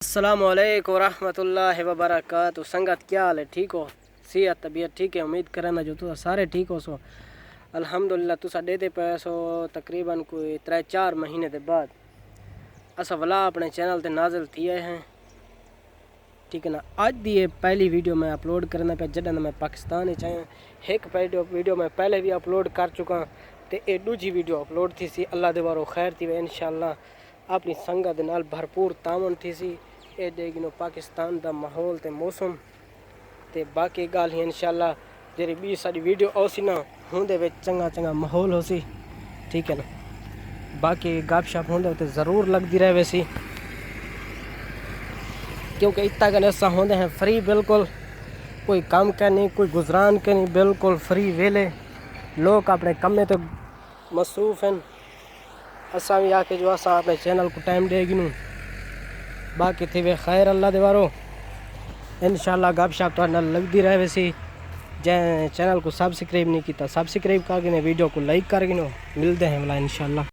السلام علیکم ورحمۃ اللہ وبرکاتہ۔ سنگت کیا حال ہے؟ ٹھیک ہو؟ صحت طبیعت ٹھیک ہے؟ امید کرنا جو تو سارے ٹھیک ہو سو الحمدللہ۔ تسا ڈے پے سو تقریباً کوئی 3-4 مہینے دے بعد اسا ولا اپنے چینل تے نازل تھے ہیں، ٹھیک ہے نا۔ اج دی یہ پہلی ویڈیو میں اپلوڈ کرنا پہ جدن میں پاکستان چاہیے۔ ایک ویڈیو میں پہلے بھی اپلوڈ کر چکا تے اے دوجی ویڈیو اپلوڈ تھی سی۔ اللہ دے بارو خیر تھی انشاءاللہ اپنی سنگت دے نال بھرپور تعاون تھی سی۔ اے دے گنو پاکستان دا ماحول تے موسم تے باقی گل ہی انشاءاللہ جڑی بھی ساری ویڈیو اوسی نا ہوندے وچ چنگا ماحول ہو سی، ٹھیک ہے نا۔ باقی گپ شپ ہوندے تے ضرور لگدی رہے سی، کیونکہ اتنا کہ اسا ہوندے ہیں فری، بالکل کوئی کام کرنی، کوئی گزران کرنی، بالکل فری ویلے لوگ اپنے کمے تو مصروف ہیں۔ اسا بھی آ کے جو اسا اپنے چینل کو ٹائم دے گنو، باقی تھی وے خیر اللہ دے بارو انشاءاللہ گپ شپ تو لگتی رہے سی۔ جے چینل کو سبسکرائب نہیں کیتا سبسکرائب کر گنے، ویڈیو کو لائک کر گنو۔ ملتے ہیں والا انشاءاللہ۔